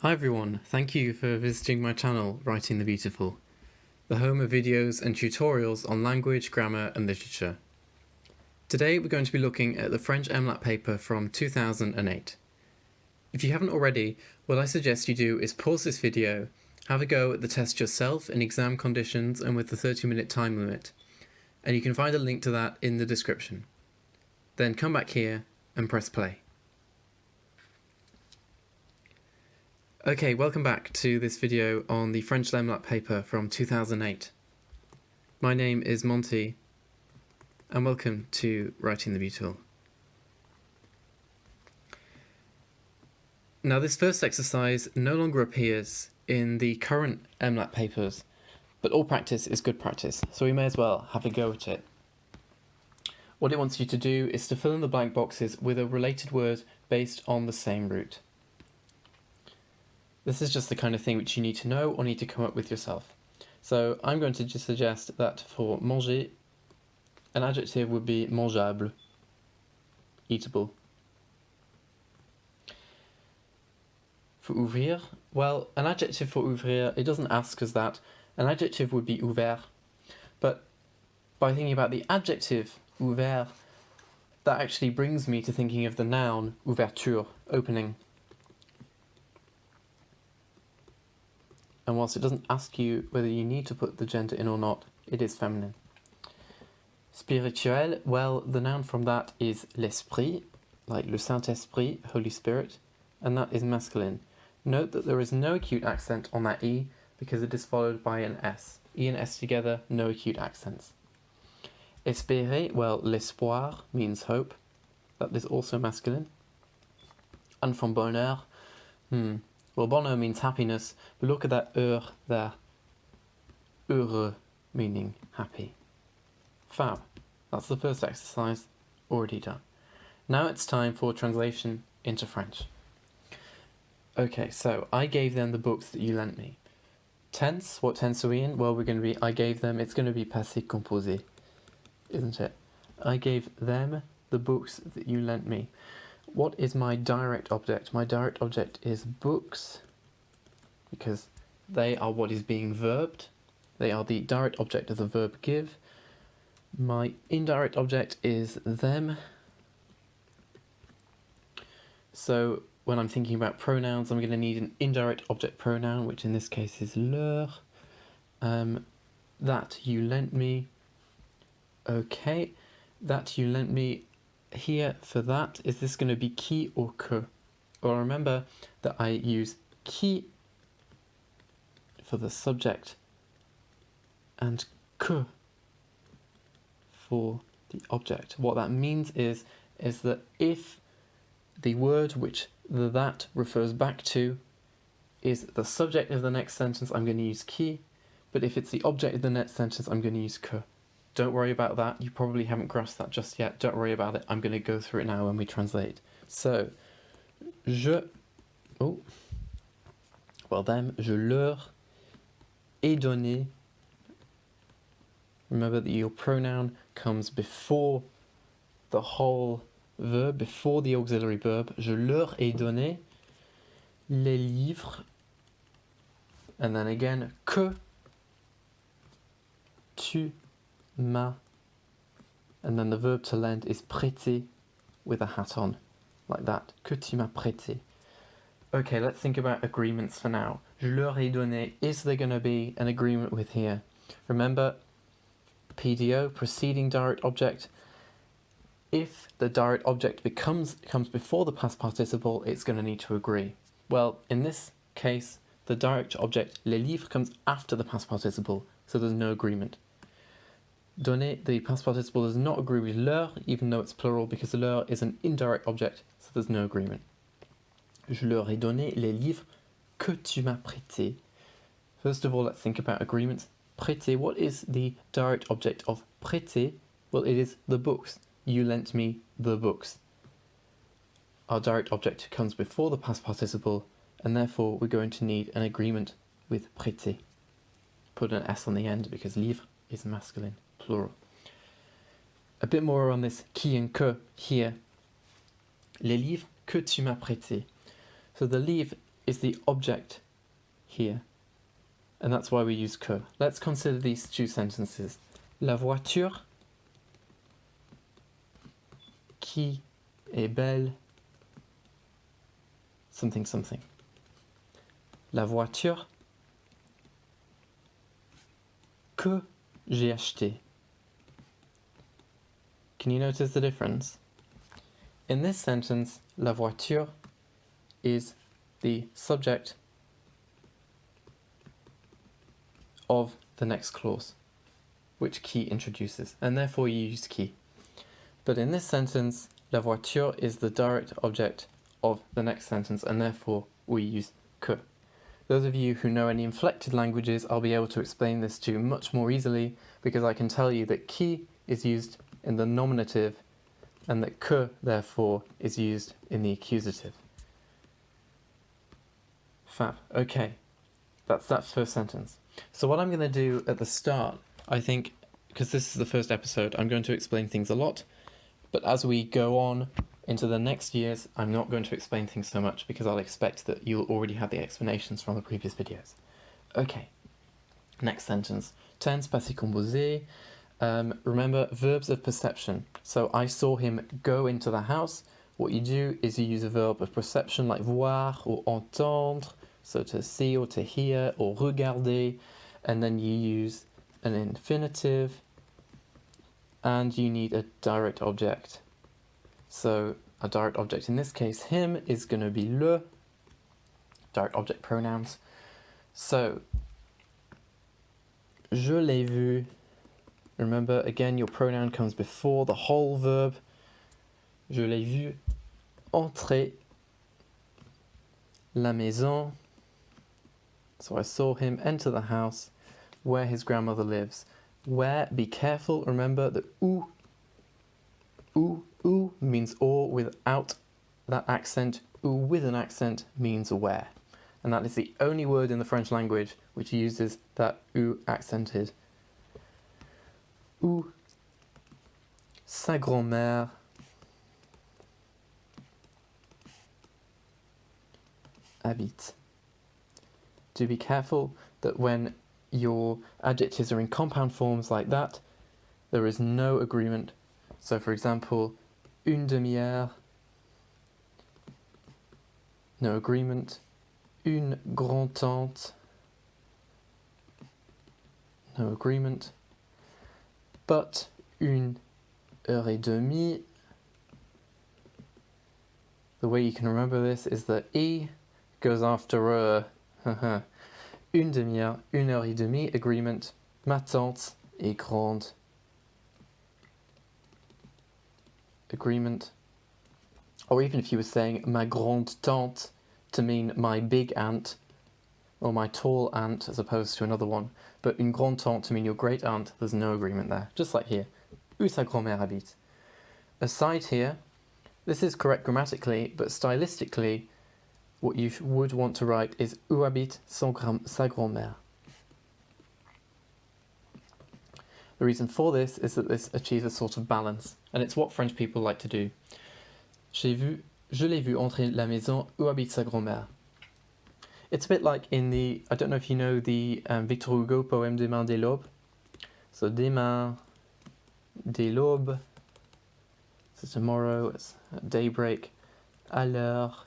Hi everyone, thank you for visiting my channel, Writing the Beautiful, the home of videos and tutorials on language, grammar and literature. Today we're going to be looking at the French MLAT paper from 2008. If you haven't already, what I suggest you do is pause this video, have a go at the test yourself in exam conditions and with the 30-minute time limit, and you can find a link to that in the description. Then come back here and press play. Okay, welcome back to this video on the French MLAT paper from 2008. My name is Monty, and welcome to Writing the Beautiful. Now, this first exercise no longer appears in the current MLAT papers, but all practice is good practice, so we may as well have a go at it. What it wants you to do is to fill in the blank boxes with a related word based on the same root. This is just the kind of thing which you need to know or need to come up with yourself. So I'm going to just suggest that for manger, an adjective would be mangeable, eatable. For ouvrir, well, an adjective for ouvrir, it doesn't ask us that. An adjective would be ouvert, but by thinking about the adjective ouvert, that actually brings me to thinking of the noun ouverture, opening. And whilst it doesn't ask you whether you need to put the gender in or not, it is feminine. Spirituel, well, the noun from that is l'esprit, like le Saint-Esprit, Holy Spirit, and that is masculine. Note that there is no acute accent on that E because it is followed by an S. E and S together, no acute accents. Espérer, well, l'espoir means hope. That is also masculine. And from bonheur, well, bonheur means happiness, but look at that there. Heureux, meaning happy. Fab. That's the first exercise, already done. Now it's time for translation into French. Okay, so I gave them the books that you lent me. Tense, what tense are we in? Well, we're going to be, I gave them, it's going to be passé composé, isn't it? I gave them the books that you lent me. What is my direct object? My direct object is books, because they are what is being verbed. They are the direct object of the verb give. My indirect object is them. So when I'm thinking about pronouns, I'm going to need an indirect object pronoun, which in this case is leur. That you lent me. Okay, that you lent me. Here for that, is this going to be qui or que? Well, remember that I use qui for the subject and que for the object. What that means is that if the word which the that refers back to is the subject of the next sentence, I'm going to use qui, but if it's the object of the next sentence, I'm going to use que. Don't worry about that, you probably haven't grasped that just yet, don't worry about it, I'm going to go through it now when we translate. So, je leur ai donné. Remember that your pronoun comes before the whole verb, before the auxiliary verb. Je leur ai donné les livres. And then again, que tu m'as. And then the verb to lend is prêter with a hat on, like that. Que tu m'as prêté. Okay, let's think about agreements for now. Je leur ai donné. Is there going to be an agreement with here? Remember, PDO, preceding direct object. If the direct object comes before the past participle, it's going to need to agree. Well, in this case, the direct object, les livres, comes after the past participle, so there's no agreement. Donner, the past participle does not agree with leur, even though it's plural, because leur is an indirect object, so there's no agreement. Je leur ai donné les livres que tu m'as prêtés. First of all, let's think about agreements. Prêter, what is the direct object of prêter? Well, it is the books. You lent me the books. Our direct object comes before the past participle, and therefore we're going to need an agreement with prêter. Put an S on the end because livre is masculine, plural. A bit more on this qui and que here. Les livres que tu m'as prêtés. So the livre is the object here. And that's why we use que. Let's consider these two sentences. La voiture qui est belle, something something. La voiture que j'ai achetée. Can you notice the difference? In this sentence, la voiture is the subject of the next clause, which qui introduces, and therefore you use qui. But in this sentence, la voiture is the direct object of the next sentence, and therefore we use que. Those of you who know any inflected languages, I'll be able to explain this to you much more easily, because I can tell you that qui is used in the nominative, and that que, therefore, is used in the accusative. Fab. Okay, that's that first sentence. So what I'm going to do at the start, I think, because this is the first episode, I'm going to explain things a lot, but as we go on into the next years, I'm not going to explain things so much because I'll expect that you'll already have the explanations from the previous videos. Okay, next sentence. Tense passé composé. Remember, verbs of perception. So I saw him go into the house. What you do is you use a verb of perception like voir or entendre, so to see or to hear, or regarder, and then you use an infinitive, and you need a direct object. So a direct object in this case, him, is going to be le, direct object pronouns. So, je l'ai vu. Remember, again, your pronoun comes before the whole verb. Je l'ai vu entrer la maison. So I saw him enter the house where his grandmother lives. Where, be careful, remember that ou means or without that accent. Ou with an accent means where. And that is the only word in the French language which uses that ou accented. Où sa grand-mère habite. Do be careful that when your adjectives are in compound forms like that, there is no agreement. So for example, une demi-heure, no agreement. Une grand-tante, no agreement. But une heure et demie, the way you can remember this is that E goes after une demi-heure, une heure et demie, agreement. Ma tante est grande, agreement. Or even if you were saying ma grande tante to mean my big aunt, or my tall aunt as opposed to another one, but une grande tante to mean your great aunt, there's no agreement there, just like here. Où sa grand-mère habite. Aside here, this is correct grammatically, but stylistically, what you would want to write is où habite sa grand-mère. The reason for this is that this achieves a sort of balance, and it's what French people like to do. Je l'ai vu entrer la maison où habite sa grand-mère. It's a bit like in the, I don't know if you know the Victor Hugo poem Des mains des l'aube. So Des mains des l'aube, so tomorrow, it's at daybreak, à l'heure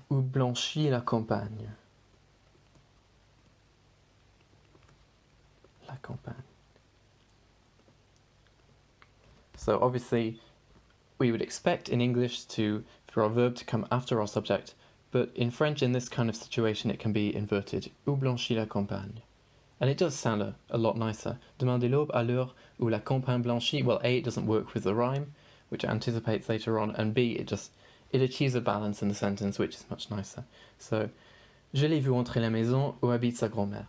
où blanchit la campagne. La campagne. So obviously, we would expect in English for our verb to come after our subject, but in French, in this kind of situation, it can be inverted. Où blanchit la campagne. And it does sound a lot nicer. Demain de l'aube à l'heure où la campagne blanchit. Well, A, it doesn't work with the rhyme, which it anticipates later on, and B, it achieves a balance in the sentence, which is much nicer. So, je l'ai vu entrer la maison où habite sa grand-mère.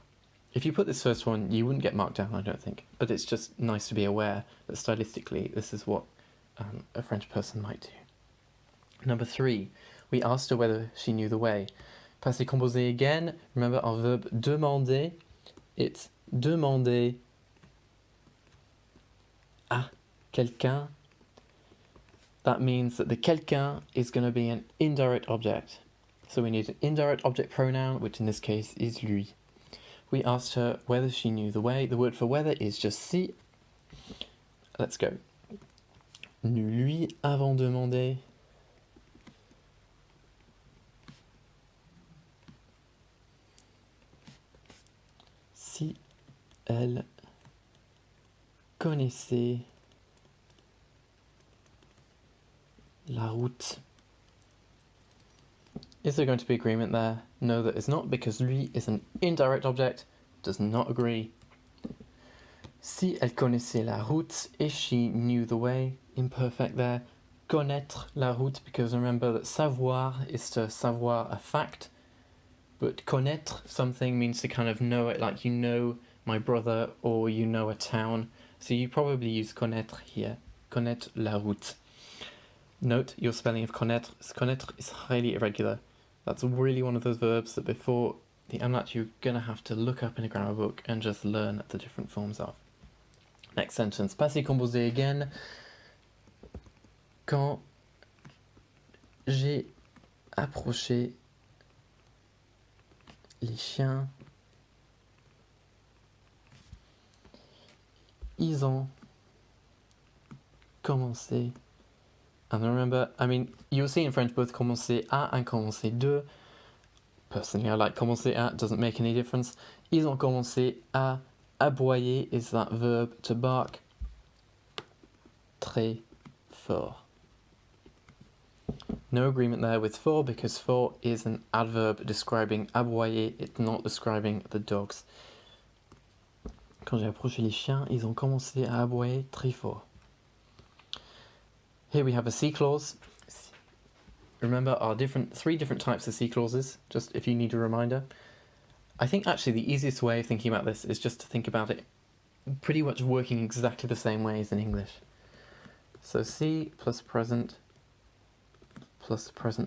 If you put this first one, you wouldn't get marked down, I don't think. But it's just nice to be aware that stylistically, this is what a French person might do. Number 3, we asked her whether she knew the way. Passé composé again, remember our verb demander, it's demander à quelqu'un. That means that the quelqu'un is going to be an indirect object. So we need an indirect object pronoun, which in this case is lui. We asked her whether she knew the way. The word for whether is just si. Let's go. Nous lui avons demandé si elle connaissait la route. Is there going to be agreement there? No, there is not, because lui is an indirect object, does not agree. Si elle connaissait la route, if she knew the way, imperfect there. Connaître la route, because remember that savoir is to savoir a fact, but connaître something means to kind of know it, like you know my brother or you know a town. So you probably use connaître here. Connaître la route. Note your spelling of connaître. Connaître is highly irregular. That's really one of those verbs that before the MLAT you're going to have to look up in a grammar book and just learn the different forms of. Next sentence. Passé composé again. Quand j'ai approché les chiens, ils ont commencé. And remember, I mean, you'll see in French both commencer à and commencer de. Personally, I like commencer à, doesn't make any difference. Ils ont commencé à aboyer is that verb to bark. Très fort. No agreement there with fort because fort is an adverb describing aboyer, it's not describing the dogs. Quand j'ai approché les chiens, ils ont commencé à aboyer très fort. Here we have a C clause. Remember our three different types of C clauses, just if you need a reminder. I think actually the easiest way of thinking about this is just to think about it pretty much working exactly the same way as in English. So C plus present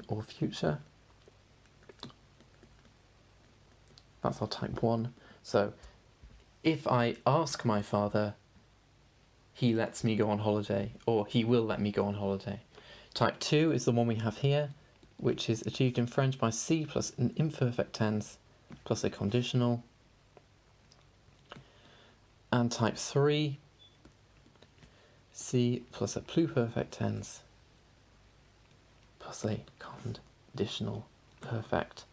or future. That's our type 1. So if I ask my father, he lets me go on holiday, or he will let me go on holiday. Type 2 is the one we have here, which is achieved in French by C plus an imperfect tense plus a conditional. And type 3, C plus a pluperfect tense plus a conditional perfect.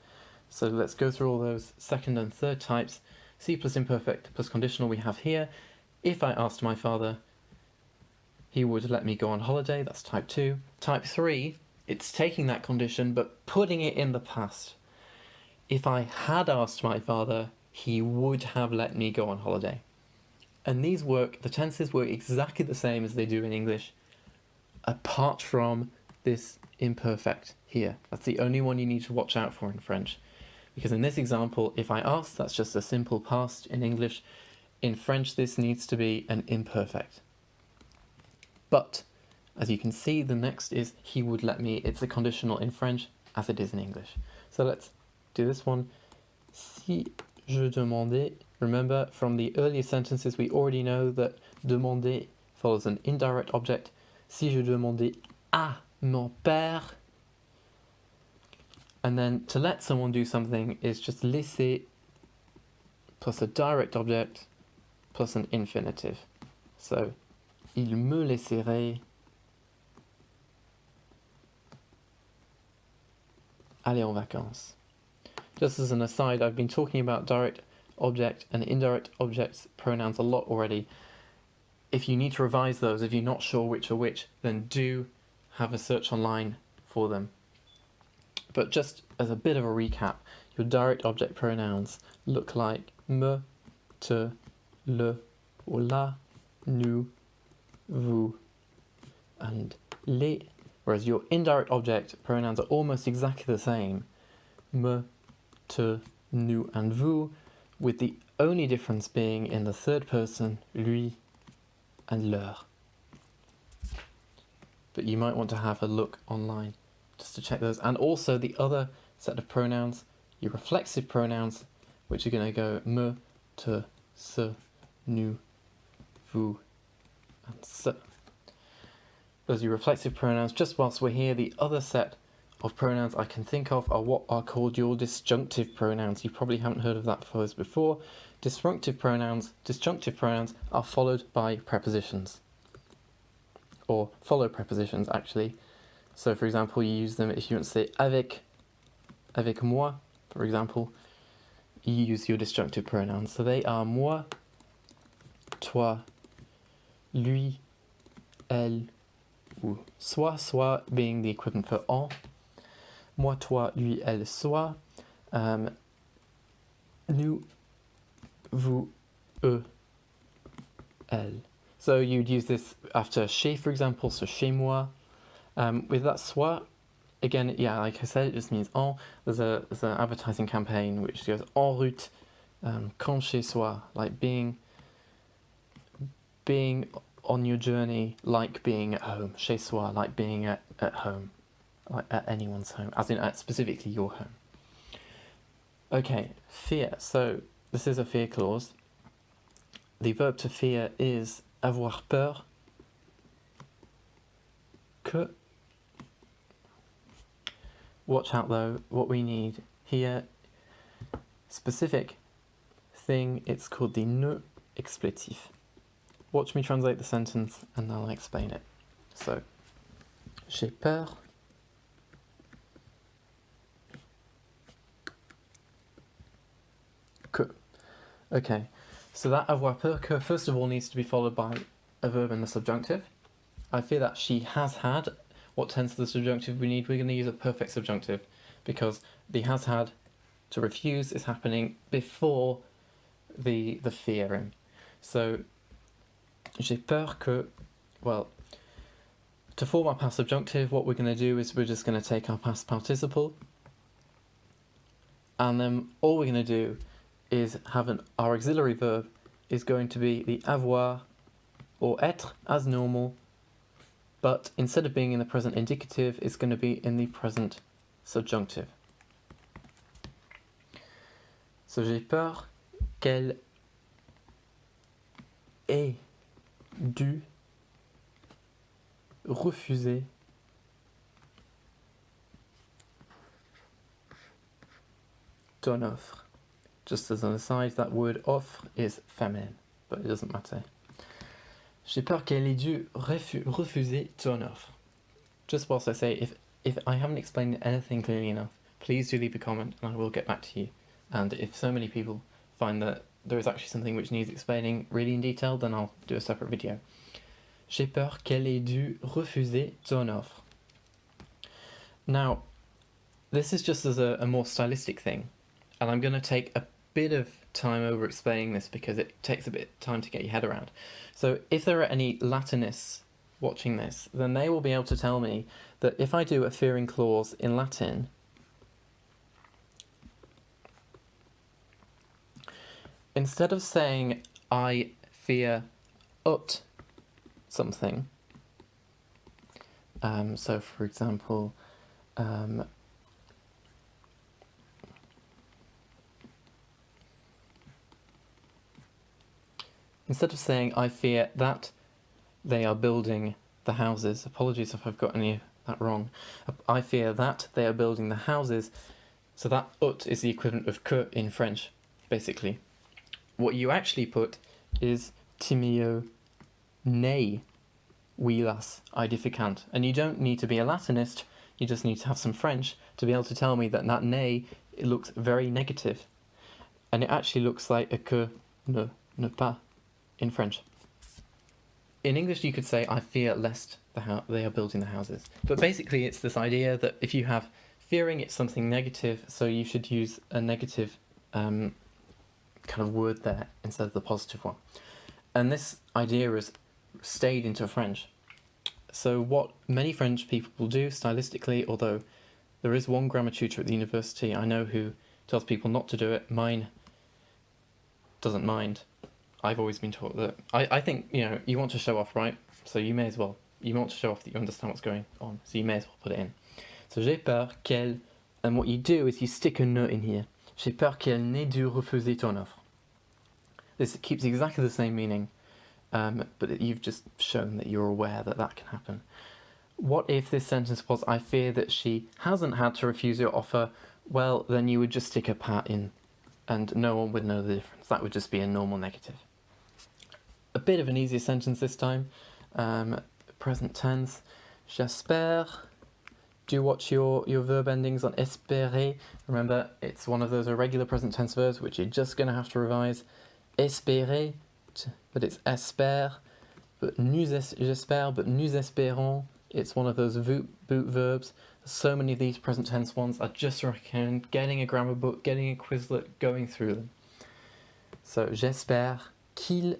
So let's go through all those second and third types. C plus imperfect plus conditional we have here. If I asked my father, he would let me go on holiday, that's type 2. Type 3, it's taking that condition but putting it in the past. If I had asked my father, he would have let me go on holiday. And these work, the tenses work exactly the same as they do in English, apart from this imperfect here. That's the only one you need to watch out for in French. Because in this example, if I ask, that's just a simple past in English. In French, this needs to be an imperfect. But, as you can see, the next is he would let me. It's a conditional in French, as it is in English. So let's do this one. Si je demandais, remember from the earlier sentences we already know that demander follows an indirect object. Si je demandais à mon père, and then to let someone do something is just laisser plus a direct object plus an infinitive. So, il me laisserait aller en vacances. Just as an aside, I've been talking about direct object and indirect objects pronouns a lot already. If you need to revise those, if you're not sure which are which, then do have a search online for them. But just as a bit of a recap, your direct object pronouns look like me, te, le, or la, nous, vous, and les, whereas your indirect object pronouns are almost exactly the same, me, te, nous, and vous, with the only difference being in the third person, lui, and leur. But you might want to have a look online just to check those. And also the other set of pronouns, your reflexive pronouns, which are going to go me, te, ce, nous, vous, and ce. Those are your reflexive pronouns. Just whilst we're here, the other set of pronouns I can think of are what are called your disjunctive pronouns. You probably haven't heard of that before. Disjunctive pronouns are followed by prepositions. Or follow prepositions, actually. So, for example, you use them if you want to say avec moi, for example. You use your disjunctive pronouns. So they are moi, toi, lui, elle, ou soit being the equivalent for en. Moi, toi, lui, elle, soit. Nous, vous, eux, elle. So you'd use this after chez, for example, so chez moi. With that soit, again, yeah, like I said, it just means en. There's an advertising campaign which goes en route, comme chez soi, like being on your journey, like being at home. Chez soi, like being at home, like at anyone's home, as in at specifically your home. Okay, fear. So this is a fear clause. The verb to fear is avoir peur que. Watch out though, what we need here, specific thing, it's called the ne expletif. Watch me translate the sentence and I'll explain it. So, j'ai peur que. Okay, so that avoir peur que first of all needs to be followed by a verb in the subjunctive. I fear that she has had. What tense of the subjunctive we need? We're going to use a perfect subjunctive because the has had to refuse is happening before the fearing. So, j'ai peur que, well, to form our past subjunctive, what we're going to do is we're just going to take our past participle and then all we're going to do is have our auxiliary verb is going to be the avoir or être as normal, but instead of being in the present indicative, it's going to be in the present subjunctive. So j'ai peur qu'elle ait dû refuser ton offre. Just as an aside, that word offre is feminine, but it doesn't matter. J'ai peur qu'elle ait dû refuser ton offre. Just whilst I say, if I haven't explained anything clearly enough, please do leave a comment and I will get back to you. And if so many people find that there is actually something which needs explaining really in detail, then I'll do a separate video. J'ai peur qu'elle ait dû refuser ton offre. Now, this is just as a more stylistic thing, and I'm going to take a bit of time over explaining this because it takes a bit of time to get your head around. So if there are any Latinists watching this, then they will be able to tell me that if I do a fearing clause in Latin, instead of saying I fear ut something, so for example, instead of saying I fear that they are building the houses, apologies if I've got any of that wrong, I fear that they are building the houses, so that ut is the equivalent of que in French, basically. What you actually put is timeo nei vilas aedificant, and you don't need to be a Latinist, you just need to have some French to be able to tell me that nei, it looks very negative, and it actually looks like a que ne pas in French. In English you could say I fear lest they are building the houses, but basically it's this idea that if you have fearing, it's something negative, so you should use a negative kind of word there instead of the positive one. And this idea has stayed into French. So what many French people will do stylistically, although there is one grammar tutor at the university I know who tells people not to do it, mine doesn't mind. I've always been taught that. I think, you want to show off, right? So you may as well. You want to show off that you understand what's going on, so you may as well put it in. So j'ai peur qu'elle, and what you do is you stick a ne in here. J'ai peur qu'elle n'ait dû refuser ton offre. This keeps exactly the same meaning, but you've just shown that you're aware that that can happen. What if this sentence was, I fear that she hasn't had to refuse your offer? Well, then you would just stick a pat in and no one would know the difference. That would just be a normal negative. A bit of an easier sentence this time. Present tense. J'espère. Do watch your verb endings on espérer. Remember, it's one of those irregular present tense verbs which you're just going to have to revise. Espérer, but it's espère. But j'espère, but nous espérons. It's one of those boot verbs. So many of these present tense ones. I just recommend getting a grammar book, getting a Quizlet, going through them. So, j'espère qu'il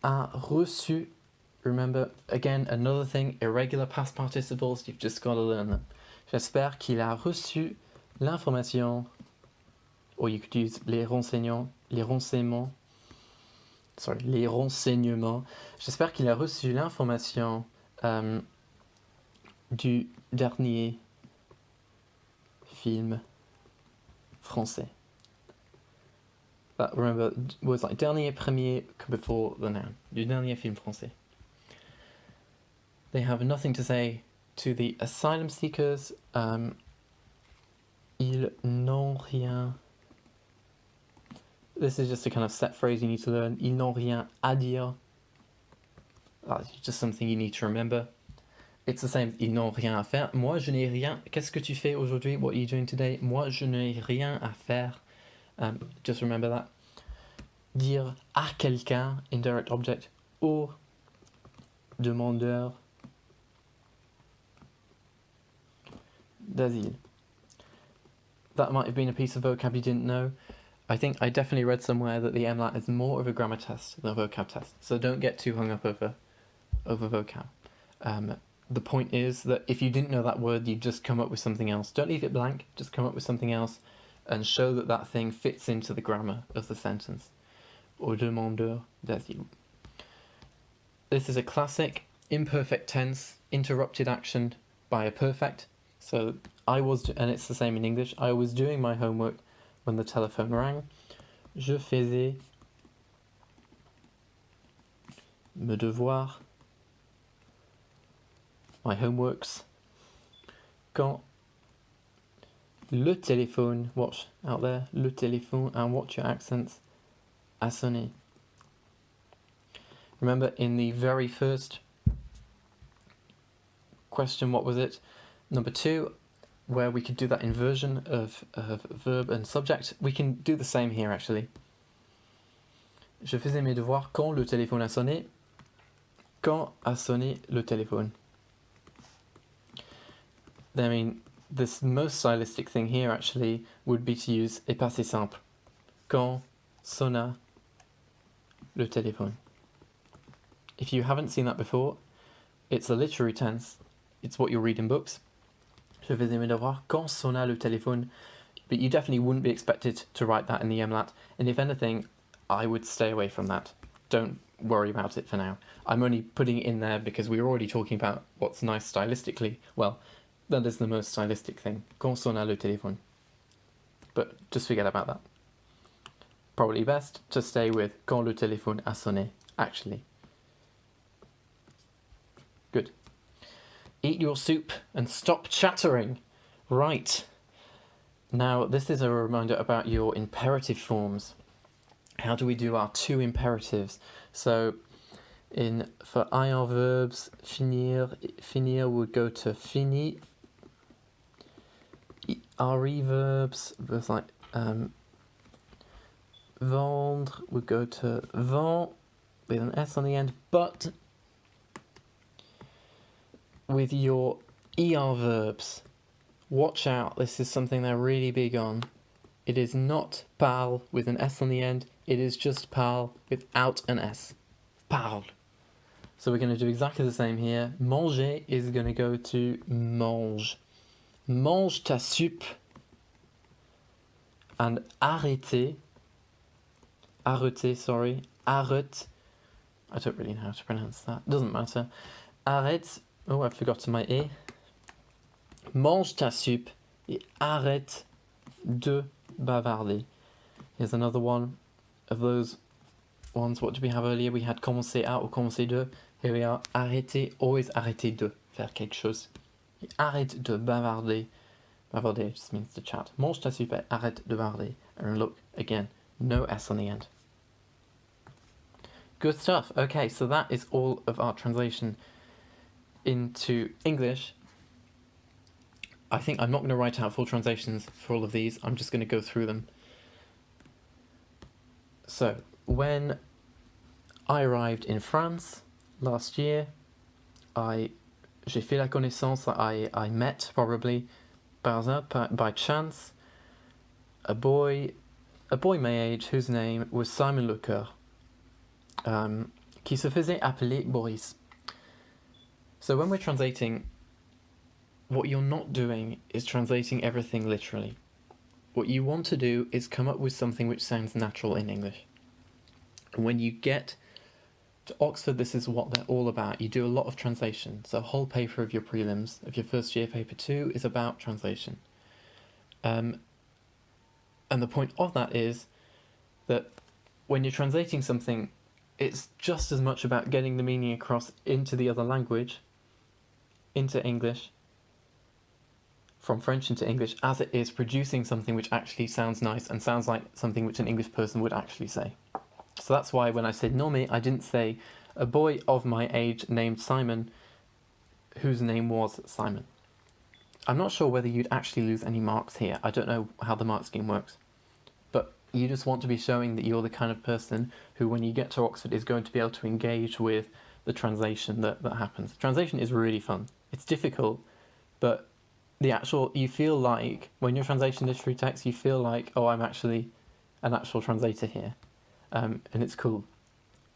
a reçu. Remember, again, another thing, irregular past participles, you've just got to learn them. J'espère qu'il a reçu l'information, or you could use les renseignements. J'espère qu'il a reçu l'information du dernier film français. That, remember, was like dernier, premier before the noun. Du dernier film français. They have nothing to say to the asylum seekers. Ils n'ont rien. This is just a kind of set phrase you need to learn. Ils n'ont rien à dire. That's just something you need to remember. It's the same. Ils n'ont rien à faire. Moi, je n'ai rien. Qu'est-ce que tu fais aujourd'hui? What are you doing today? Moi, je n'ai rien à faire. Just remember that. Dire à quelqu'un, indirect object, au demandeur d'asile. That might have been a piece of vocab you didn't know. I think I definitely read somewhere that the MLAT is more of a grammar test than a vocab test. So don't get too hung up over vocab. The point is that if you didn't know that word, you just come up with something else. Don't leave it blank, just come up with something else and show that that thing fits into the grammar of the sentence. Au demandeur d'asile. This is a classic imperfect tense, interrupted action by a perfect. So and it's the same in English, I was doing my homework when the telephone rang. Je faisais mes devoirs, my homeworks, quand le téléphone, watch out there, le téléphone, and watch your accents, a sonné. Remember in the very first question, what was it? Number 2, where we could do that inversion of verb and subject. We can do the same here actually. Je faisais mes devoirs quand le téléphone a sonné. Quand a sonné le téléphone. I mean, this most stylistic thing here actually would be to use est passé simple. Quand sonna le téléphone. If you haven't seen that before, it's a literary tense. It's what you'll read in books. Je faisais mes devoirs quand sonna le téléphone. But you definitely wouldn't be expected to write that in the MLAT. And if anything, I would stay away from that. Don't worry about it for now. I'm only putting it in there because we were already talking about what's nice stylistically. Well, that is the most stylistic thing. Quand sonna le téléphone. But just forget about that. Probably best to stay with quand le téléphone a sonné, actually. Good. Eat your soup and stop chattering. Right. Now, this is a reminder about your imperative forms. How do we do our 2 imperatives? So, for IR verbs, finir would go to fini. RE verbs, like vendre would go to vend with an S on the end, but with your ER verbs, watch out, this is something they're really big on. It is not parle with an S on the end, it is just parle without an S. Parle. So we're going to do exactly the same here. Manger is going to go to mange. Mange ta soupe. And arrêter, arrête. I don't really know how to pronounce that. Doesn't matter. Arrête. Oh, I've forgotten my E. Mange ta soupe et arrête de bavarder. Here's another one of those ones. What did we have earlier? We had commencer à or commencer de. Here we are. Arrêtez, always arrêtez de faire quelque chose. Arrête de bavarder. Bavarder just means to chat. Mange ta soupe, arrête de bavarder. And look, again, no S on the end. Good stuff. Okay, so that is all of our translation into English. I think I'm not going to write out full translations for all of these. I'm just going to go through them. So, when I arrived in France last year, j'ai fait la connaissance, I met probably par hasard, by chance, a boy my age whose name was Simon Lecoeur, qui se faisait appeler Boris. So when we're translating, what you're not doing is translating everything literally. What you want to do is come up with something which sounds natural in English. And when you get to Oxford, this is what they're all about. You do a lot of translation. So a whole paper of your prelims, of your first year paper 2, is about translation. And the point of that is that when you're translating something, it's just as much about getting the meaning across into the other language, into English, from French into English, as it is producing something which actually sounds nice and sounds like something which an English person would actually say. So that's why when I said nommé, I didn't say a boy of my age named Simon, whose name was Simon. I'm not sure whether you'd actually lose any marks here. I don't know how the mark scheme works. But you just want to be showing that you're the kind of person who, when you get to Oxford, is going to be able to engage with the translation that happens. Translation is really fun. It's difficult, but you feel like, when you're translating literary text, you feel like, oh, I'm actually an actual translator here. And it's cool.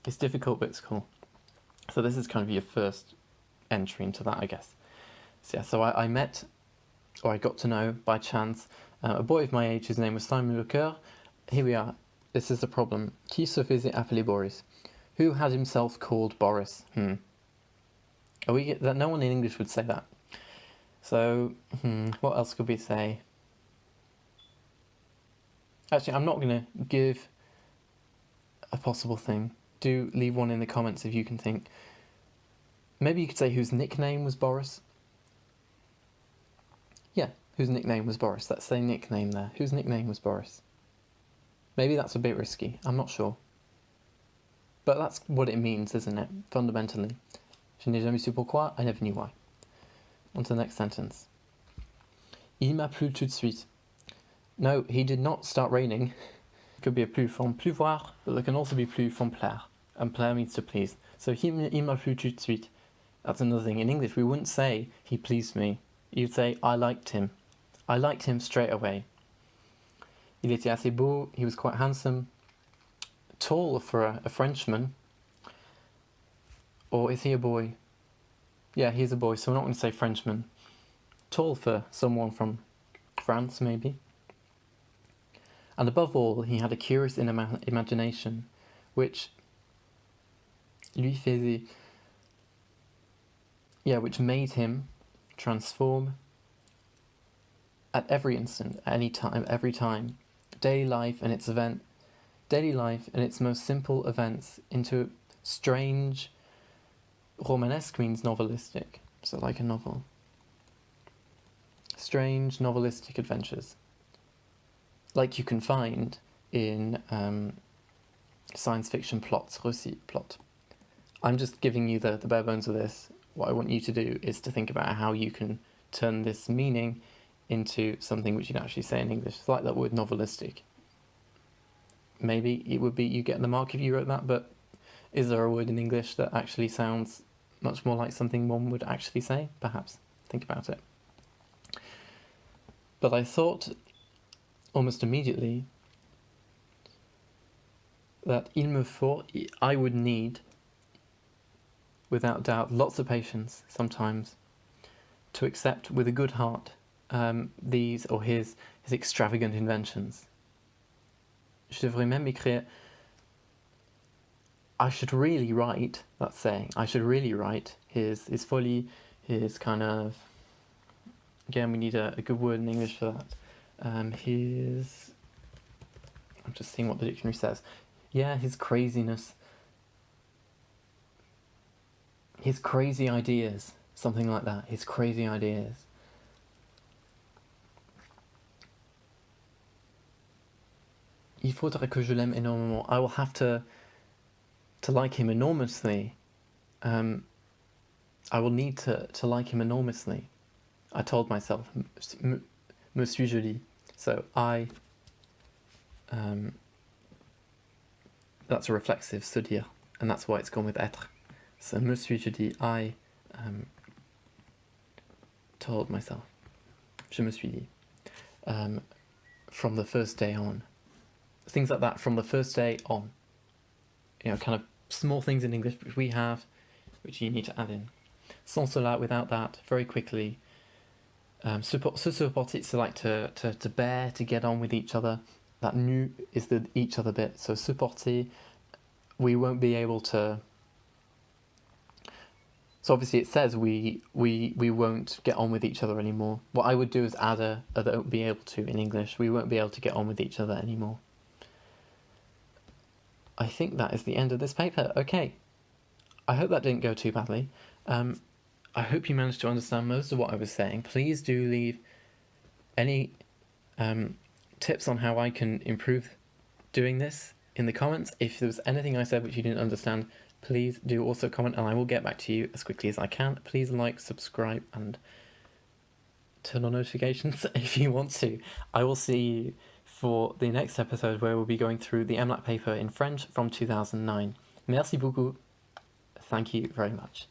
It's difficult, but it's cool. So this is kind of your first entry into that, I guess. So yeah, so I met, or I got to know by chance, a boy of my age. His name was Simon Lecoeur. Here we are. This is the problem. Qui se faisait appeler Boris? Who had himself called Boris? No one in English would say that. So, what else could we say? Actually, I'm not going to give a possible thing. Do leave one in the comments if you can think. Maybe you could say whose nickname was Boris. Yeah, whose nickname was Boris. Let's say nickname there. Whose nickname was Boris? Maybe that's a bit risky. I'm not sure. But that's what it means, isn't it? Fundamentally. Je n'ai jamais su pourquoi, I never knew why. On to the next sentence. Il m'a plu tout de suite. No, he did not start raining. It could be a plu from pleuvoir, but there can also be plu from plaire. And plaire means to please. So il m'a plu tout de suite. That's another thing. In English, we wouldn't say he pleased me. You'd say I liked him. I liked him straight away. Il était assez beau. He was quite handsome. Tall for a Frenchman. Or is he a boy? Yeah, he's a boy, so we're not going to say Frenchman. Tall for someone from France, maybe. And above all, he had a curious imagination, which lui faisait, which made him transform at every instant, at any time, every time, daily life and its most simple events into strange. Romanesque means novelistic, so like a novel. Strange novelistic adventures, like you can find in science fiction plots, récit plot. I'm just giving you the bare bones of this. What I want you to do is to think about how you can turn this meaning into something which you can actually say in English. It's like that word novelistic. Maybe it would be you get the mark if you wrote that, but is there a word in English that actually sounds much more like something one would actually say? Perhaps. Think about it. But I thought almost immediately that I would need, without doubt, lots of patience sometimes to accept with a good heart these or his extravagant inventions. Je devrais même écrire. I should really write, that's saying, I should really write his folie, his kind of, again, we need a good word in English for that. I'm just seeing what the dictionary says. Yeah, his craziness. his crazy ideas, something like that. His crazy ideas. Il faudrait que je l'aime énormément. I will have to like him enormously. I will need to like him enormously. I told myself, me suis-je dit. So I, that's a reflexive, se dire, and that's why it's gone with être. So me suis-je dit, I told myself, je me suis dit, from the first day on. Things like that, from the first day on. You know, kind of small things in English which we have, which you need to add in. Sans cela, without that, very quickly. Se supporter, so like to bear, to get on with each other. That nu is the each other bit. So supporter, we won't be able to. So obviously it says we won't get on with each other anymore. What I would do is add a won't be able to in English. We won't be able to get on with each other anymore. I think that is the end of this paper. Okay. I hope that didn't go too badly. I hope you managed to understand most of what I was saying. Please do leave any tips on how I can improve doing this in the comments. If there was anything I said which you didn't understand, please do also comment and I will get back to you as quickly as I can. Please like, subscribe, and turn on notifications if you want to. I will see you for the next episode where we'll be going through the MLAT paper in French from 2009. Merci beaucoup. Thank you very much.